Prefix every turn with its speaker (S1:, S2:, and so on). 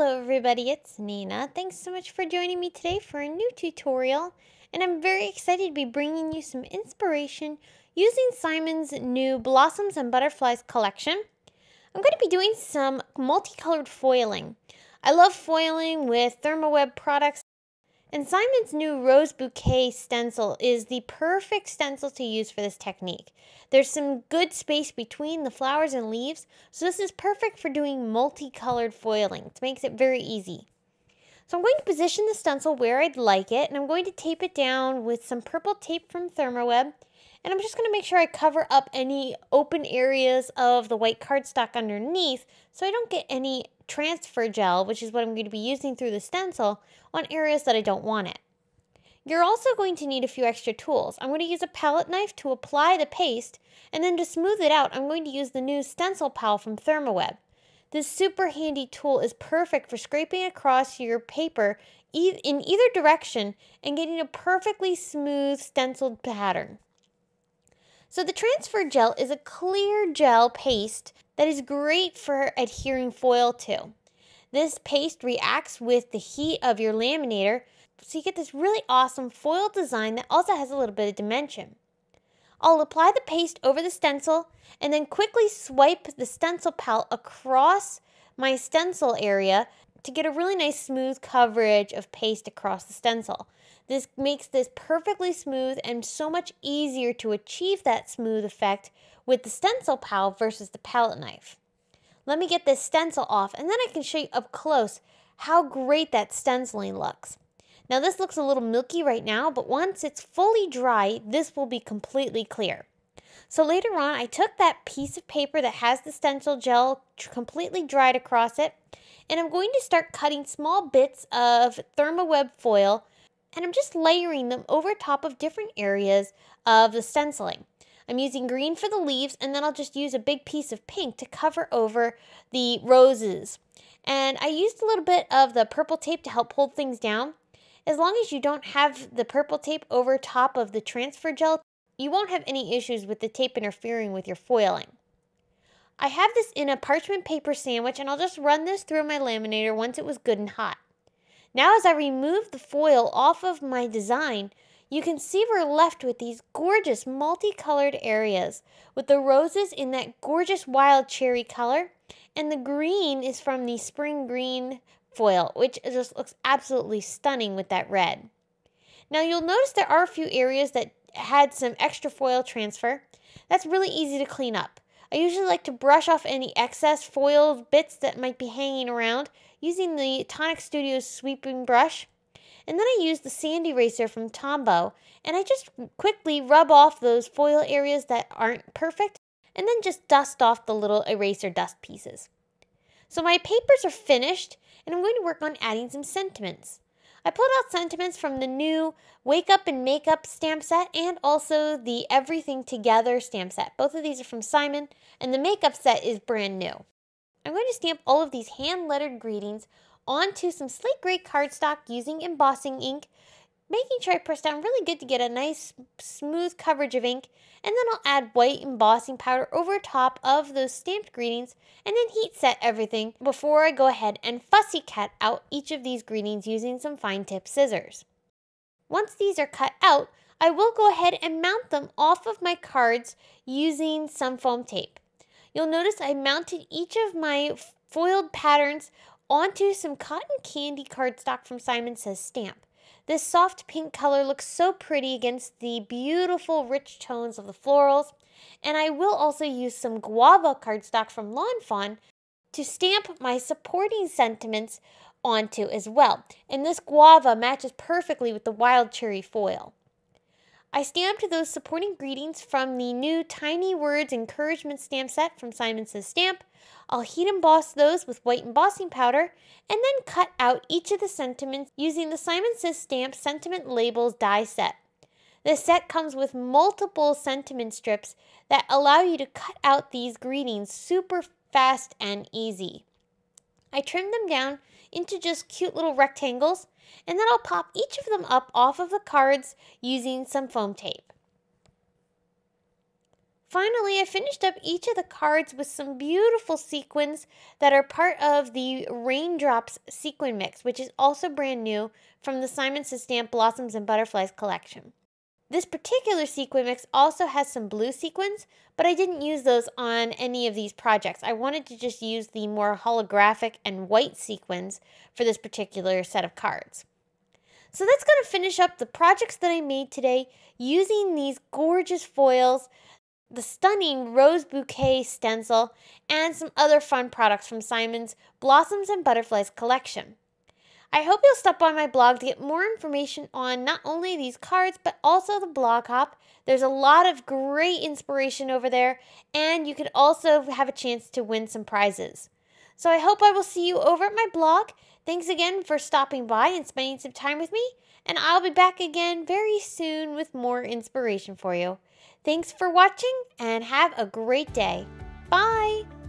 S1: Hello everybody, it's Nina. Thanks so much for joining me today for a new tutorial, and I'm very excited to be bringing you some inspiration using Simon's new Blossoms and Butterflies collection. I'm going to be doing some multicolored foiling. I love foiling with ThermWeb products, and Simon's new Rose Bouquet stencil is the perfect stencil to use for this technique. There's some good space between the flowers and leaves, so this is perfect for doing multicolored foiling. It makes it very easy. So I'm going to position the stencil where I'd like it, and I'm going to tape it down with some purple tape from ThermWeb. And I'm just going to make sure I cover up any open areas of the white cardstock underneath so I don't get any transfer gel, which is what I'm going to be using through the stencil, on areas that I don't want it. You're also going to need a few extra tools. I'm going to use a palette knife to apply the paste, and then to smooth it out, I'm going to use the new Stencil Pal from ThermWeb. This super handy tool is perfect for scraping across your paper in either direction and getting a perfectly smooth stenciled pattern. So the transfer gel is a clear gel paste that is great for adhering foil to. This paste reacts with the heat of your laminator, so you get this really awesome foil design that also has a little bit of dimension. I'll apply the paste over the stencil and then quickly swipe the stencil palette across my stencil area to get a really nice smooth coverage of paste across the stencil. This makes this perfectly smooth and so much easier to achieve that smooth effect with the stencil palette versus the palette knife. Let me get this stencil off, and then I can show you up close how great that stenciling looks. Now this looks a little milky right now, but once it's fully dry, this will be completely clear. So later on, I took that piece of paper that has the stencil gel completely dried across it, and I'm going to start cutting small bits of ThermWeb foil, and I'm just layering them over top of different areas of the stenciling. I'm using green for the leaves, and then I'll just use a big piece of pink to cover over the roses. And I used a little bit of the purple tape to help hold things down. As long as you don't have the purple tape over top of the transfer gel, you won't have any issues with the tape interfering with your foiling. I have this in a parchment paper sandwich, and I'll just run this through my laminator once it was good and hot. Now as I remove the foil off of my design, you can see we're left with these gorgeous multicolored areas with the roses in that gorgeous wild cherry color, and the green is from the spring green foil, which just looks absolutely stunning with that red. Now you'll notice there are a few areas that had some extra foil transfer. That's really easy to clean up. I usually like to brush off any excess foil bits that might be hanging around using the Tonic Studios sweeping brush. And then I use the sand eraser from Tombow, and I just quickly rub off those foil areas that aren't perfect, and then just dust off the little eraser dust pieces. So my papers are finished, and I'm going to work on adding some sentiments. I pulled out sentiments from the new Wake Up and Make Up stamp set and also the Everything Together stamp set. Both of these are from Simon, and the makeup set is brand new. I'm going to stamp all of these hand-lettered greetings onto some slate gray cardstock using embossing ink, making sure I press down really good to get a nice smooth coverage of ink, and then I'll add white embossing powder over top of those stamped greetings and then heat set everything before I go ahead and fussy cut out each of these greetings using some fine tip scissors. Once these are cut out, I will go ahead and mount them off of my cards using some foam tape. You'll notice I mounted each of my foiled patterns onto some cotton candy cardstock from Simon Says Stamp. This soft pink color looks so pretty against the beautiful rich tones of the florals, and I will also use some guava cardstock from Fawn to stamp my supporting sentiments onto as well, and this guava matches perfectly with the wild cherry foil. I stamped those supporting greetings from the new Tiny Words Encouragement stamp set from Simon Says Stamp. I'll heat emboss those with white embossing powder and then cut out each of the sentiments using the Simon Says Stamp Sentiment Labels die set. This set comes with multiple sentiment strips that allow you to cut out these greetings super fast and easy. I trimmed them down into just cute little rectangles, and then I'll pop each of them up off of the cards using some foam tape. Finally, I finished up each of the cards with some beautiful sequins that are part of the Raindrops sequin mix, which is also brand new from the Simon Says Stamp Blossoms and Butterflies collection. This particular sequin mix also has some blue sequins, but I didn't use those on any of these projects. I wanted to just use the more holographic and white sequins for this particular set of cards. So that's going to finish up the projects that I made today using these gorgeous foils, the stunning Rose Bouquet stencil, and some other fun products from Simon's Blossoms and Butterflies collection. I hope you'll stop by my blog to get more information on not only these cards, but also the blog hop. There's a lot of great inspiration over there, and you could also have a chance to win some prizes. So I hope I will see you over at my blog. Thanks again for stopping by and spending some time with me, and I'll be back again very soon with more inspiration for you. Thanks for watching, and have a great day. Bye!